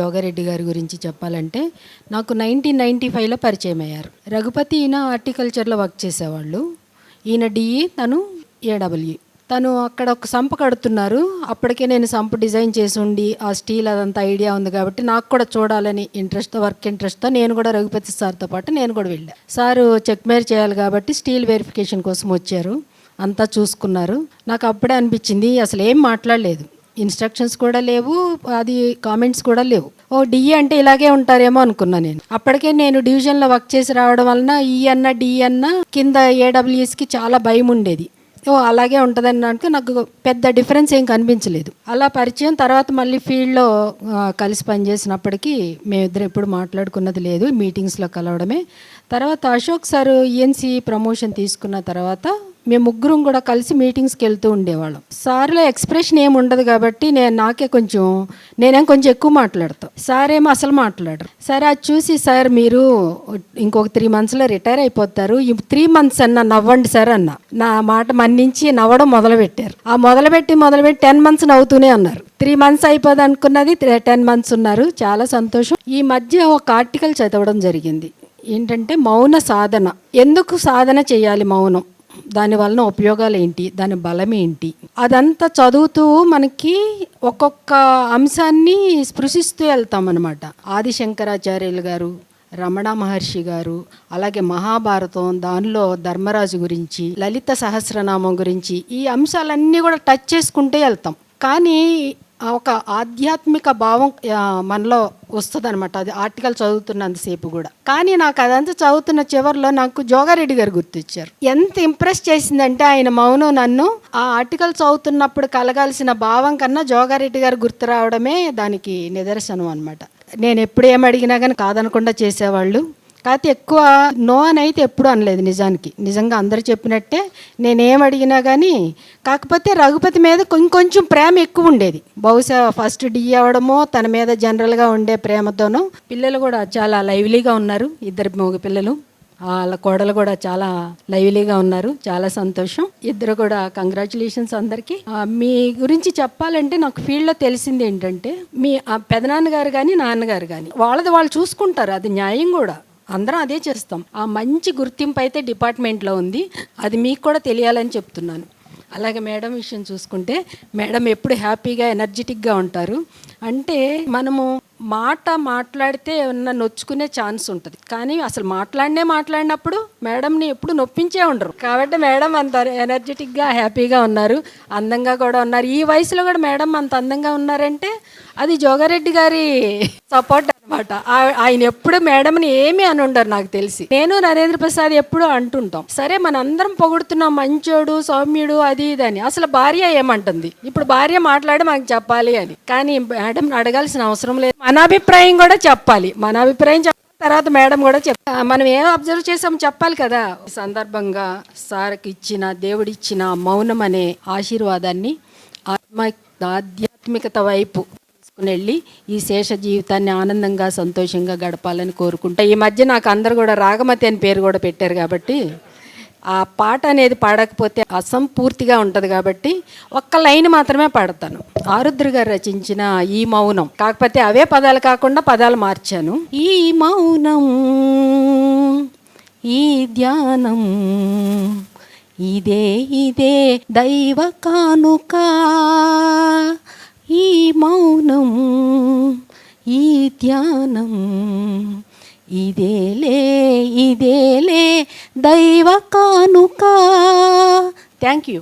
జోగారెడ్డి గారి గురించి చెప్పాలంటే నాకు 1995లో పరిచయం అయ్యారు. రఘుపతి ఈయన హార్టికల్చర్లో వర్క్ చేసేవాళ్ళు. ఈయన డిఈ, తను ఏడబ్ల్యూ. తను అక్కడ ఒక సంప కడుతున్నారు. అప్పటికే నేను సంప డిజైన్ చేసి ఉండి ఆ స్టీల్ అదంతా ఐడియా ఉంది కాబట్టి నాకు కూడా చూడాలని వర్క్ ఇంట్రెస్ట్తో నేను కూడా రఘుపతి సార్తో పాటు నేను కూడా వెళ్ళా. సారు చెక్ మేర్ చేయాలి కాబట్టి స్టీల్ వెరిఫికేషన్ కోసం వచ్చారు. అంతా చూసుకున్నారు. నాకు అప్పుడే అనిపించింది అసలు ఏం మాట్లాడలేదు, ఇన్స్ట్రక్షన్స్ కూడా లేవు, అది కామెంట్స్ కూడా లేవు. డిఈ అంటే ఇలాగే ఉంటారేమో అనుకున్నా. అప్పటికే నేను డివిజన్లో వర్క్ చేసి రావడం వలన ఈ అన్న డిఈ అన్న కింద ఏడబ్ల్యూఎస్కి చాలా భయం ఉండేది. అలాగే ఉంటుందని నాకు పెద్ద డిఫరెన్స్ ఏం కనిపించలేదు. అలా పరిచయం తర్వాత మళ్ళీ ఫీల్డ్లో కలిసి పనిచేసినప్పటికీ మేమిద్దరం ఎప్పుడు మాట్లాడుకున్నది లేదు, మీటింగ్స్లో కలవడమే. తర్వాత అశోక్ సార్ ఈఎన్సీ ప్రమోషన్ తీసుకున్న తర్వాత మేము ముగ్గురం కూడా కలిసి మీటింగ్స్కి వెళ్తూ ఉండేవాళ్ళం. సార్లో ఎక్స్ప్రెషన్ ఏమి ఉండదు కాబట్టి నేనేం కొంచెం ఎక్కువ మాట్లాడతాం, సార్ ఏమో అసలు మాట్లాడరు. సరే అది చూసి సార్ మీరు ఇంకొక 3 monthsలో రిటైర్ అయిపోతారు, ఈ 3 months అన్న నవ్వండి సార్ అన్న. నా మాట మన్నించి నవ్వడం మొదలుపెట్టారు. ఆ మొదలుపెట్టి 10 months నవ్వుతూనే ఉన్నారు. 3 months అయిపోదు అనుకున్నది 10 months ఉన్నారు. చాలా సంతోషం. ఈ మధ్య ఒక ఆర్టికల్ చదవడం జరిగింది. ఏంటంటే మౌన సాధన. ఎందుకు సాధన చేయాలి మౌనం, దానివలన ఉపయోగాలు ఏంటి, దాని బలం ఏంటి, అదంతా చదువుతూ మనకి ఒక్కొక్క అంశాన్ని స్పృశిస్తూ వెళ్తాం అన్నమాట. ఆదిశంకరాచార్యులు గారు, రమణ మహర్షి గారు, అలాగే మహాభారతం, దానిలో ధర్మరాజు గురించి, లలిత సహస్రనామం గురించి, ఈ అంశాలన్నీ కూడా టచ్ చేసుకుంటూ వెళ్తాం. కానీ ఒక ఆధ్యాత్మిక భావం మనలో వస్తుంది అనమాట, అది ఆర్టికల్ చదువుతున్నంతసేపు కూడా. కానీ నాకు అదంతా చదువుతున్న చివరిలో నాకు జోగారెడ్డి గారు గుర్తొచ్చారు. ఎంత ఇంప్రెస్ చేసిందంటే ఆయన మౌనం నన్ను. ఆ ఆర్టికల్ చదువుతున్నప్పుడు కలగాల్సిన భావం కన్నా జోగారెడ్డి గారు గుర్తు రావడమే దానికి నిదర్శనం అనమాట. నేను ఎప్పుడు ఏమడిగినా కానీ కాదనకుండా చేసేవాళ్ళు. కాకపోతే ఎక్కువ నో అని అయితే ఎప్పుడు అనలేదు. నిజంగా అందరు చెప్పినట్టే నేనేమడిగినా కానీ. కాకపోతే రఘుపతి మీద కొంచెం ప్రేమ ఎక్కువ ఉండేది. బహుశా ఫస్ట్ డి అవ్వడమో తన మీద జనరల్గా ఉండే ప్రేమతోనో. పిల్లలు కూడా చాలా లైవ్లీగా ఉన్నారు, 2 మగ పిల్లలు. వాళ్ళ కోడలు కూడా చాలా లైవ్లీగా ఉన్నారు. చాలా సంతోషం. 2 కూడా కంగ్రాచులేషన్స్ అందరికీ. మీ గురించి చెప్పాలంటే నాకు ఫీల్డ్లో తెలిసింది ఏంటంటే మీ పెదనాన్నగారు కానీ నాన్నగారు కానీ వాళ్ళు చూసుకుంటారు, అది న్యాయం కూడా. అందరం అదే చేస్తాం. ఆ మంచి గుర్తింపు అయితే డిపార్ట్మెంట్లో ఉంది, అది మీకు కూడా తెలియాలని చెప్తున్నాను. అలాగే మేడం విషయం చూసుకుంటే మేడం ఎప్పుడు హ్యాపీగా ఎనర్జెటిక్గా ఉంటారు. అంటే మనము మాట్లాడితే ఏమన్నా నొచ్చుకునే ఛాన్స్ ఉంటుంది, కానీ అసలు మాట్లాడినప్పుడు మేడంని ఎప్పుడు నొప్పించే ఉండరు. కాబట్టి మేడం అంత ఎనర్జెటిక్గా హ్యాపీగా ఉన్నారు, అందంగా కూడా ఉన్నారు. ఈ వయసులో కూడా మేడం అంత అందంగా ఉన్నారంటే అది జోగారెడ్డి గారి సపోర్ట్ అనమాట. ఆయన ఎప్పుడు మేడంని ఏమీ అని ఉండరు నాకు తెలిసి. నేను నరేంద్ర ప్రసాద్ ఎప్పుడు అంటుంటాం, సరే మనందరం పొగుడుతున్నాం మంచోడు సౌమ్యుడు అది ఇది అని, అసలు భార్య ఏమంటుంది, ఇప్పుడు భార్య మాట్లాడి మనకు చెప్పాలి అని. కానీ మేడం అడగాల్సిన అవసరం లేదు, మన అభిప్రాయం కూడా చెప్పాలి. మన అభిప్రాయం తర్వాత మేడం కూడా మనం ఏం అబ్జర్వ్ చేసాం చెప్పాలి కదా. ఈ సందర్భంగా సార్కి ఇచ్చిన దేవుడిచ్చిన మౌనం అనే ఆశీర్వాదాన్ని ఆధ్యాత్మికత వైపు వెళ్ళి ఈ శేష జీవితాన్ని ఆనందంగా సంతోషంగా గడపాలని కోరుకుంటా. ఈ మధ్య నాకు అందరు కూడా రాగమతి అని పేరు కూడా పెట్టారు కాబట్టి ఆ పాట అనేది పాడకపోతే అసంపూర్తిగా ఉంటుంది కాబట్టి ఒక్క లైన్ మాత్రమే పాడతాను. ఆరుద్ర గారు రచించిన ఈ మౌనం, కాకపోతే అవే పదాలు కాకుండా పదాలు మార్చాను. ఈ మౌనం, ఈ ధ్యానం, ఇదే దైవ కానుక. ఈ మౌనం, ఈ ధ్యానం, ఇదేలే దైవ కానుక. Thank you.